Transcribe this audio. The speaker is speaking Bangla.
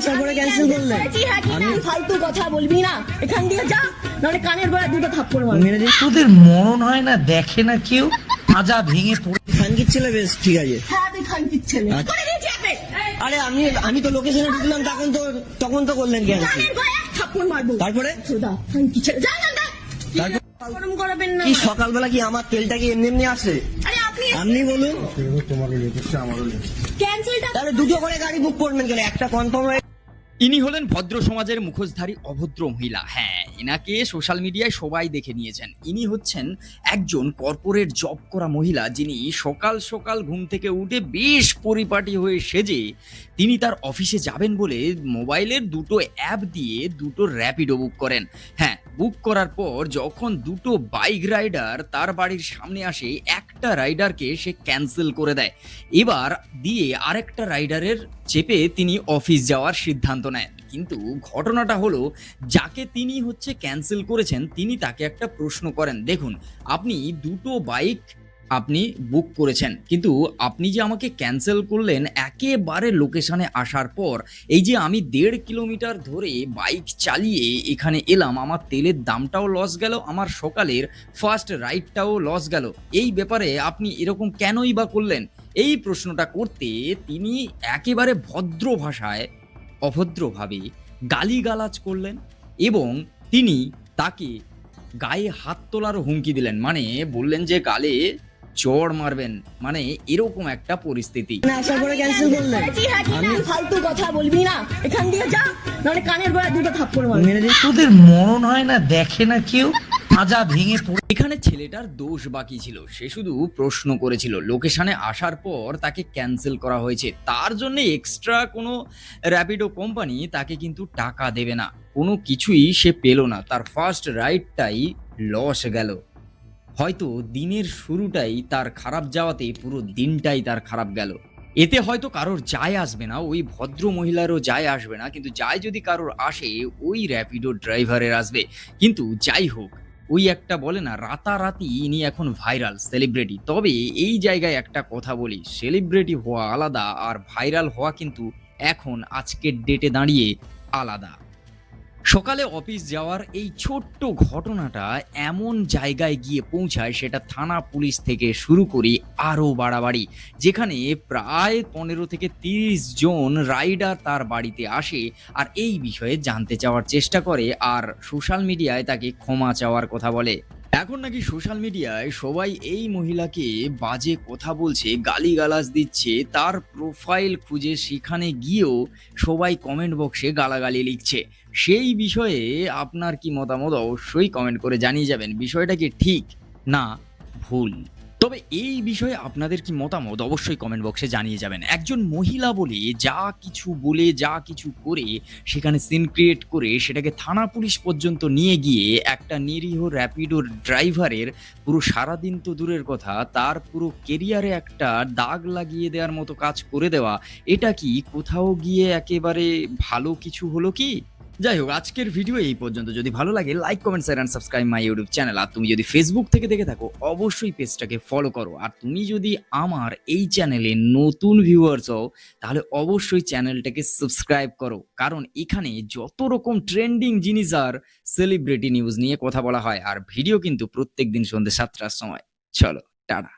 আসার পরে ক্যান্সেল করলে আমি ফালতু কথা বলবি না, এখান দিয়ে যা, নাহলে কানের গোড়ায় দুটো থাপ্পড় মারবো। মেরে দিন। তোদের মরণ হয় না, দেখে না কেউ, মাজা ভেঙে পড়ে। খানকির ছেলে, বেশ ঠিক আছে। হ্যাঁ তুই খানকির ছেলে। আচ্ছা। করে দিয়েছি আপনি। আরে আমি তো লোকেশনে ঢুকলাম, তখন তো করলেন ক্যান্সেল। কানের গোড়ায় এক থাপ্পড় মারবো। তারপরে সোদা খানকির ছেলে, যা যা যা। তারপর গরম করাবেন না। কি সকালবেলা কি আমার তেলটা কি এমনি আসে? আরে আপনি বলুন। ক্যান্সেলটা তাহলে দুটো করে গাড়ি বুক করবেন কেন? একটা কনফার্ম হয়ে ইনি হলেন ভদ্র সমাজের মুখোশধারী অভদ্র মহিলা। হ্যাঁ, এনাকে সোশ্যাল মিডিয়ায় সবাই দেখে নিয়েছেন। ইনি হচ্ছেন একজন কর্পোরেট জব করা মহিলা, যিনি সকাল সকাল ঘুম থেকে উঠে বেশ পরিপাটি হয়ে সেজে তিনি তার অফিসে যাবেন বলে মোবাইলের দুটো অ্যাপ দিয়ে দুটো র্যাপিডো বুক করেন। হ্যাঁ, বুক করার পর যখন দুটো বাইক রাইডার তার বাড়ির সামনে আসে, একটা রাইডারকে সে ক্যান্সেল করে দেয়। এবার দিয়ে আরেকটা রাইডারের চেপে তিনি অফিস যাওয়ার সিদ্ধান্ত নেন। কিন্তু ঘটনাটা হলো, যাকে তিনি হচ্ছে ক্যান্সেল করেছেন তিনি তাকে একটা প্রশ্ন করেন, দেখুন আপনি দুটো বাইক আপনি বুক করেছেন, কিন্তু আপনি যে আমাকে ক্যান্সেল করলেন একেবারে লোকেশনে আসার পর, এই যে আমি 1.5 কিলোমিটার ধরে বাইক চালিয়ে এখানে এলাম, আমার তেলের দামটাও লস গেল, আমার সকালের ফার্স্ট রাইডটাও লস গেল, এই ব্যাপারে আপনি এরকম কেনই বা করলেন? এই প্রশ্নটা করতে তিনি একেবারে ভদ্র ভাষায় অভদ্রভাবে গালিগালাজ করলেন এবং তিনি তাকে গায়ে হাত তোলার হুমকি দিলেন, মানে বললেন যে গালে চড় মারবেন, মানে এরকম একটা পরিস্থিতি। আসার পরে ক্যান্সেল করলেন। আমি ফালতু কথা বলবি না, এখান দিয়ে যা, নাহলে কানের গোড়ায় দুটো থাপ্পড় মারবো। মেরে দিন। তোদের মরণ হয় না, দেখে না কেউ, মাজা ভেঙে পড়ে। এখানে ছেলেটার দোষ বাকি ছিল, সে শুধু প্রশ্ন করেছিল, লোকেশনে আসার পর তাকে ক্যান্সেল করা হয়েছে, তার জন্য এক্সট্রা কোনো র্যাপিডো কোম্পানি তাকে কিন্তু টাকা দেবে না, কোনো কিছুই সে পেল না, তার ফার্স্ট রাইডটাই লস গেল। হয়তো দিনের শুরুটাই তার খারাপ যাওয়াতে পুরো দিনটাই তার খারাপ গেল। এতে হয়তো কারোর যায় আসবে না, ওই ভদ্র মহিলারও যায় আসবে না, কিন্তু যায় যদি কারোর আসে ওই র্যাপিডো ড্রাইভারের আসবে। কিন্তু যাই হোক, ওই একটা বলে না, রাতারাতি ইনি এখন ভাইরাল সেলিব্রিটি। তবে এই জায়গায় একটা কথা বলি, সেলিব্রিটি হওয়া আলাদা আর ভাইরাল হওয়া কিন্তু এখন আজকের ডেটে দাঁড়িয়ে আলাদা। সকালে অফিস যাওয়ার এই ছোট্ট ঘটনাটা এমন জায়গায় গিয়ে পৌঁছায়, সেটা থানা পুলিশ থেকে শুরু করে আরও বাড়াবাড়ি, যেখানে প্রায় 15 থেকে 30 জন রাইডার তার বাড়িতে আসে আর এই বিষয়ে জানতে চাওয়ার চেষ্টা করে, আর সোশ্যাল মিডিয়ায় তাকে ক্ষমা চাওয়ার কথা বলে। এখন নাকি সোশ্যাল মিডিয়ায় সবাই এই মহিলাকে বাজে কথা বলছে, গালিগালাজ দিচ্ছে, তার প্রোফাইল খুঁজে সেখানে গিয়েও সবাই কমেন্ট বক্সে গালাগালি লিখছে। সেই বিষয়ে আপনার কি মতামত অবশ্যই কমেন্ট করে জানিয়ে যাবেন। বিষয়টা কি ঠিক না ভুল? তবে এই বিষয়ে আপনাদের কি মতামত অবশ্যই কমেন্ট বক্সে জানিয়ে যাবেন। একজন মহিলা বলে যা কিছু বলে, যা কিছু করে, সেখানে সিন ক্রিয়েট করে সেটাকে থানা পুলিশ পর্যন্ত নিয়ে গিয়ে একটা নিরীহ র্যাপিডোর ড্রাইভারের পুরো সারাদিন তো দূরের কথা, তার পুরো কেরিয়ারে একটা দাগ লাগিয়ে দেওয়ার মতো কাজ করে দেওয়া, এটা কি কোথাও গিয়ে একেবারে ভালো কিছু হলো কি? যাই হোক, আজকের ভিডিও এই পর্যন্ত। যদি ভালো লাগে like, comment, share and subscribe my YouTube channel. আর তুমি যদি ফেসবুক থেকে দেখে থাকো অবশ্যই পেজটাকে ফলো করো। আর তুমি যদি আমার এই চ্যানেলে নতুন ভিউয়ার্স হও তাহলে অবশ্যই চ্যানেলটাকে সাবস্ক্রাইব করো, কারণ এখানে যত রকম ট্রেন্ডিং জিনিস আর সেলিব্রিটি নিউজ নিয়ে কথা বলা হয়, আর ভিডিও কিন্তু প্রত্যেকদিন সন্ধ্যে 7টার সময়। চলো টাটা।